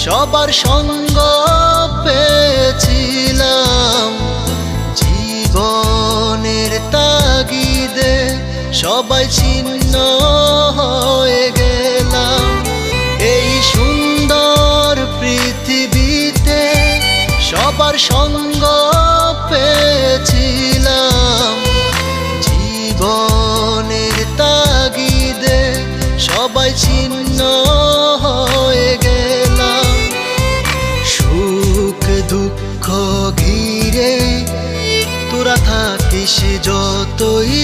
সবার সঙ্গ পেয়েছিলাম, জীবনের তাগিদে সবাই ছিন্ন হয়ে গেলাম। এই সুন্দর পৃথিবীতে সবার সঙ্গ পেয়েছিলাম, জীবনের তাগিদে সবাই ছিন্ন হয়ে গেলাম। সুখ দুঃখ ঘিরে তোরা থাকিস যতই